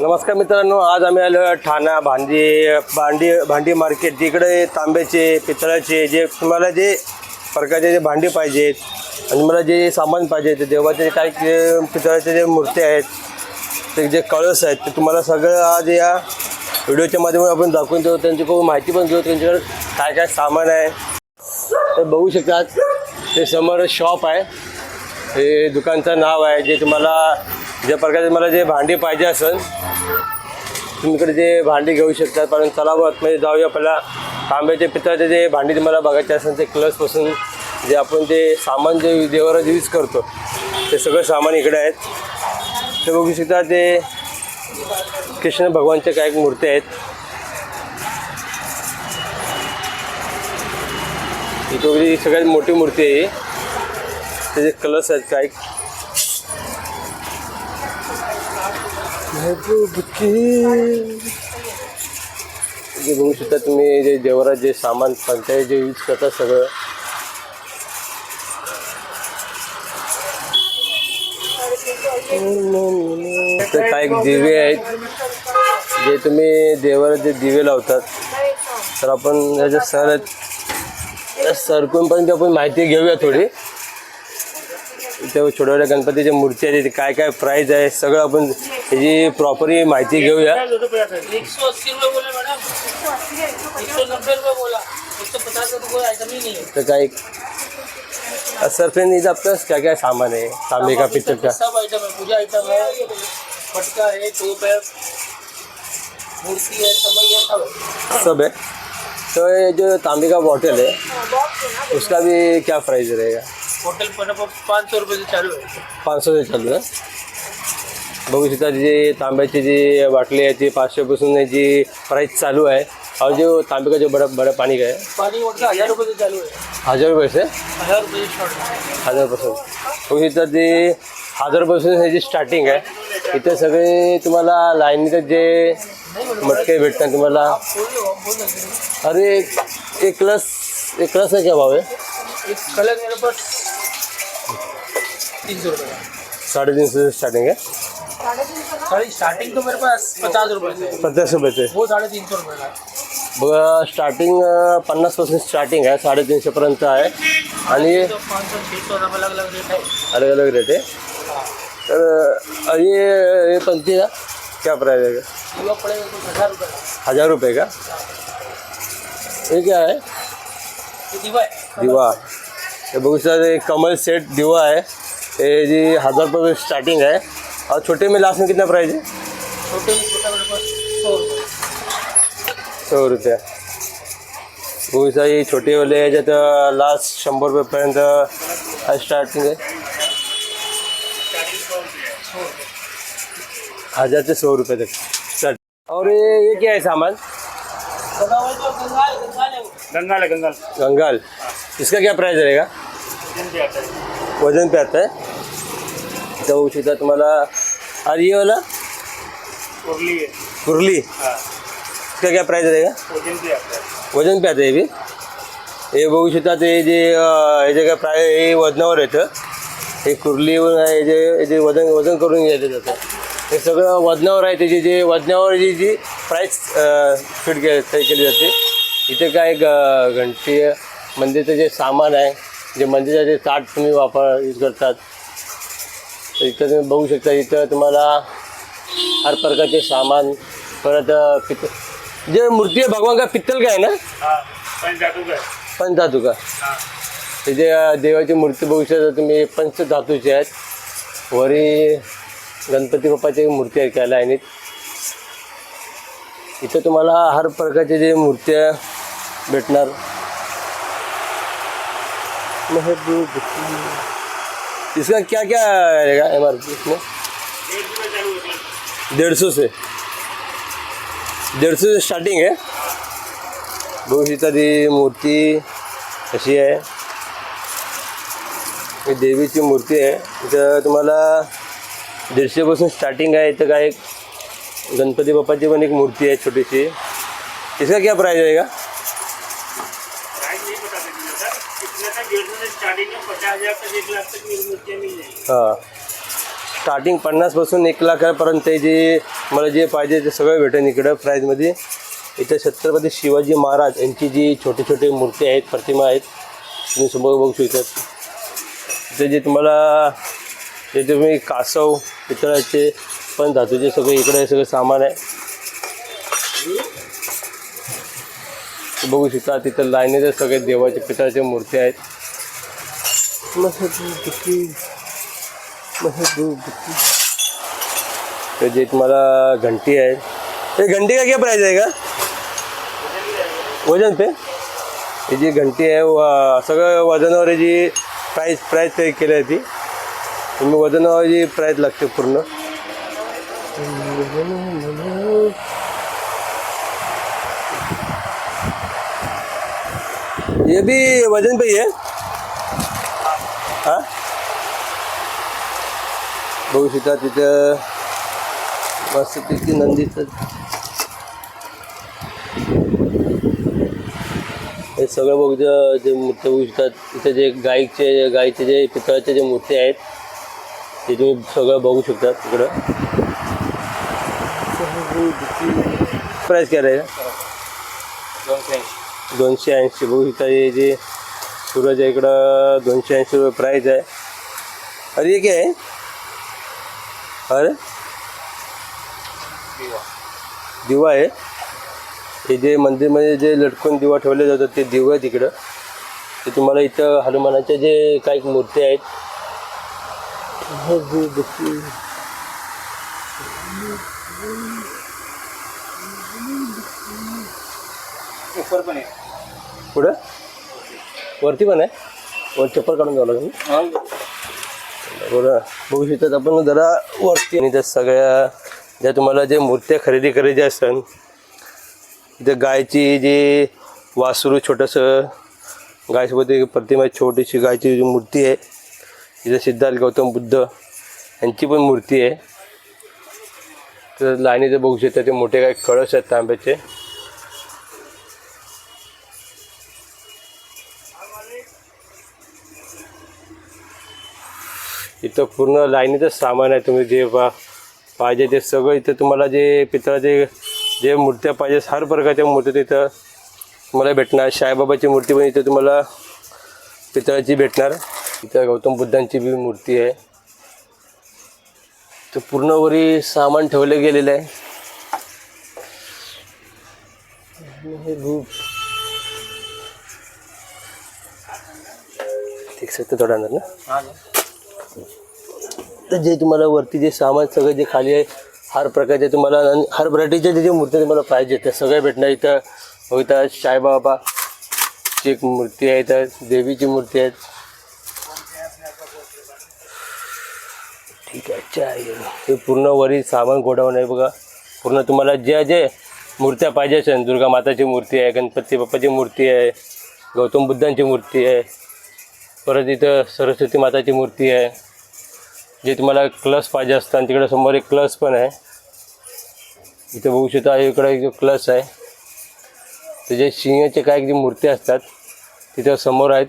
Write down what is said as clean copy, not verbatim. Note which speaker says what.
Speaker 1: नमस्कार मित्रांनो, आज आम्ही आलो ठाणा भांडी मार्केट. तिकडे तांब्याचे पितळाचे जे तुम्हाला जे प्रकारचे जे भांडी पाहिजेत आणि मला जे सामान पाहिजे ते देवाचे काही पितळाचे जे मूर्ती आहेत ते जे कळस आहेत ते तुम्हाला सगळं आज या व्हिडिओच्या माध्यमातून आपण दाखवून देऊ. त्यांची खूप माहिती पण घेऊ त्यांच्याकडे काय काय सामान आहे तर बघू शकतात. ते समोर शॉप आहे, हे दुकानचं नाव आहे. जे तुम्हाला ज्या प्रकारे मला जे भांडी पाहिजे असेल तुम्ही इकडे जे भांडी घेऊ शकता. पण चला आतमध्ये जाऊया. पहिला तांब्याचे पितळाचे जे भांडी तुम्हाला बघायचे असेल ते कलसपासून जे आपण ते सामान जे देवाला यूज करतो ते सगळं सामान इकडे आहेत. ते बघू शकता. ते कृष्ण भगवानच्या काही मूर्ती आहेत. इथे सगळ्यात मोठी मूर्ती आहे. त्याचे कलर्स आहेत काही. जे बघू शकता तुम्ही जे देवरात जे सामान पंचायत जे यूज करतात सगळं. तर काही दिवे आहेत जे तुम्ही देवाला जे दिवे लावतात. तर आपण याच्या सरकून पण आपण माहिती घेऊया थोडी. इथे छोट्या छोट्या गणपतीच्या मूर्ती आहेत, काय काय प्राईज आहे सगळं आपण याची प्रॉपरली माहिती घेऊया. तर काही सर फ्रेंड आपका क्या क्या सामान है तांबे का पित्तल का?
Speaker 2: सब आइटम है, पूजा आइटम है, पटका है, टोप है, मूर्ति है, समय है, सब है.
Speaker 1: सब है. तो ये जो तांबे का बॉटल है उसका भी क्या प्राइस रहेगा?
Speaker 2: होटल पर 500 रुपये से चालू है.
Speaker 1: 500 से चालू आहे. बघू शकता जे तांब्याची जी बाटली आहे ती 500 पासून जी प्राइस चालू आहे. और जो तांबे का जो बड़ा पानी का है
Speaker 2: पानी वाटर 1000 रुपये से चालू है.
Speaker 1: 1000 रुपये से
Speaker 2: 1000 रुपये स्टार्ट.
Speaker 1: 1000पासून. बघू शकता ते 1000पासून ह्याची स्टार्टिंग आहे. इथे सगळे तुम्हाला लाईनीत जे मटके भेटतात तुम्हाला. अरे एक क्लास का क्या भाव है?
Speaker 2: एक कलर मेरे पास 300 रुपये का.
Speaker 1: 350 से स्टार्टिंग है.
Speaker 2: सॉरी, स्टार्टिंग तो मेरे पास 50 रुपये से.
Speaker 1: 50 रुपये से.
Speaker 2: वो 350 रुपये का.
Speaker 1: बघा स्टार्टिंग 50पासून स्टार्टिंग आहे. 350 पर्यंत आहे. आणि
Speaker 2: 500-600 अलग अलग रेट है.
Speaker 1: अलग अलग रेट है. तर ये पंक्ति का क्या प्राइस है?
Speaker 2: दिवा पड़ेगा कुछ 1000 रुपये का.
Speaker 1: 1000 रुपये का. ये क्या है?
Speaker 2: ये दिवा है.
Speaker 1: दिवा. हे बघू शकता कमल सेट दिवा है. ये जी 1000 रुपये स्टार्टिंग है. और छोटे में लास्ट में कितना प्राइस है?
Speaker 2: छोटे में छोटा मेरे पास 100 रुपये.
Speaker 1: 100 रुपये. बघू शकता ही छोटे वाले ह्याच्यात लास्ट 100 रुपयेपर्यंत स्टार्टिंग आहे. 1000 से 100 रुपये तक स्टार्ट. और ये क्या है सामान?
Speaker 2: गंगाल है. गंगाल.
Speaker 1: गंगाल. इसका क्या प्राइस रहेगा? वजन पे आता है. तो बघू शकता तुम्हाला. और ये वाला
Speaker 2: कुर्ली है.
Speaker 1: कुर्ली.
Speaker 2: हाँ.
Speaker 1: इसका क्या प्राइस रहेगा?
Speaker 2: वजन पे आता है.
Speaker 1: वजन पे आता है. हे बघू शकता ते जे ह्याचे काय प्राइस हे वजनावर येतं. हे कुर्लीवर आहे जे वजन करून घ्यायचं जातं. हे सगळं वजनावर आहे. त्याची जे वजनावर जी प्राईस फिट केली जाते. इथे काय घंटी मंदिरचं जे सामान आहे जे मंदिराचे जे ताट तुम्ही यूज करतात. तर इथं तुम्ही बघू शकता. इथं तुम्हाला हर प्रकारचे सामान. परत जे मूर्ती आहे भगवान का पित्तल का आहे ना? पंचधातू का. हे जे देवाची मूर्ती बघू शकता तुम्ही पंचधातूची आहेत. वरी गणपती बाप्पाची मूर्ती आहे त्या लाईनीत. इथं तुम्हाला हर प्रकारचे जे मूर्त्या भेटणार. इसका क्या क्या रहेगा MRP इसमें? 150 से स्टार्टिंग है. बघू शकता ती मूर्ती अशी आहे. ही देवीची मूर्ती आहे. इथं तुम्हाला 150 पासून स्टार्टिंग आहे. इथं काय गणपती बाप्पाची पण एक मूर्ती आहे छोटीशी. इसका क्या प्राइस रहेगा?
Speaker 2: प्राइस नहीं बता सकते सर. कितना तक 150 से स्टार्टिंग है. 50,000 तक 1 लाख तक की मूर्तियाँ मिल जाएगी.
Speaker 1: हाँ. स्टार्टिंग 50पासून 1,00,000पर्यंत जे मला जे पाहिजे ते सगळं भेटेल इकडं प्राईजमध्ये. इथं छत्रपती शिवाजी महाराज यांची जी छोटे छोटे मूर्ती आहेत, प्रतिमा आहेत, तुम्ही समोर बघू शकतात. इथे जे तुम्हाला जे तुम्ही कासव पितळाचे पण धातूचे सगळे इकडे सगळं सामान आहे बघू शकता. तिथं लाईनीचे सगळे देवाचे पितळाच्या मूर्ती आहेत. तर जे तुम्हाला घंटी आहे ते घंटी का क्या प्राइस आहे का वजन पे. ही जी घंटी आहे सगळं वजनावर जी प्राईस तयार केली आहे ती. तुम्ही वजनावर जी प्राईस लागते पूर्ण. ये भी वजन पे ही है. हाँ बघू शकता तिथं मस्त तिथे नंदीचं हे सगळं बघू जे मूर्ती बघू शकतात. इथे जे गायीचे जे पितळाचे जे मूर्ती आहेत ते तुम्ही सगळं बघू शकता तिकडं. प्राईस काय आहे 280 बघू शकता. हे जे सूरज आहे इकडं 280 रुपये प्राईस आहे. अरे ये क्या है. अरे दिवा आहे. हे जे मंदिरमध्ये जे लटकून दिवा ठेवले जातात ते दिवा आहे तिकडं. ते तुम्हाला इथं हनुमानाच्या जे काही मूर्ती आहेत
Speaker 2: ऊपर पण आहे.
Speaker 1: पुढं वरती पण आहे. वर चप्पल काढून जावं लागेल. बरं बघू शकतात आपण जरा वरती. आणि त्या सगळ्या ज्या तुम्हाला जे मूर्त्या खरेदी करायच्या असतात इथे गायची जी वासरू छोटंसं गायसोबत एक प्रतिमा छोटीशी गायची जी मूर्ती आहे. इथे सिद्धार्थ गौतम बुद्ध यांची पण मूर्ती आहे. तर लाईनीचे बघू शकता ते मोठे काही कळस आहेत तांब्याचे. इथं पूर्ण लाईनीचं सामान आहे. तुम्ही जे पाहिजे ते सगळं इथं तुम्हाला जे पितळाचे जे मूर्त्या पाहिजे हर प्रकारच्या मूर्त्या तिथं तुम्हाला भेटणार. साईबाबाची मूर्ती पण इथं तुम्हाला पितळाची भेटणार. इथं गौतम बुद्धांची बी मूर्ती आहे. तर पूर्ण वरी सामान ठेवलं गेलेलं आहे. ठीक सत्य थोडा ना. तर जे तुम्हाला वरती जे सामान सगळं जे खाली आहे हर प्रकारचे तुम्हाला हर व्हरायटीच्या जे मूर्त्या तुम्हाला पाहिजे त्या सगळ्या भेटणार. इथं इथं साईबाबाची एक मूर्ती आहे. इथं देवीची मूर्ती आहे. ठीक आहे. अच्छा हे पूर्ण वरी सामान गोडाऊन आहे बघा. पूर्ण तुम्हाला ज्या जे मूर्त्या पाहिजे असेल दुर्गा माताची मूर्ती आहे, गणपती बाप्पाची मूर्ती आहे, गौतम बुद्धांची मूर्ती आहे, परत इथं सरस्वती माताची मूर्ती आहे. जे तुम्हाला क्लस पाहिजे असतात तिकडे समोर एक क्लस पण आहे. इथे बघू शकता इकडे एक क्लस आहे. ते जे सिंहाचे काही जी मूर्ती असतात तिथं समोर आहेत.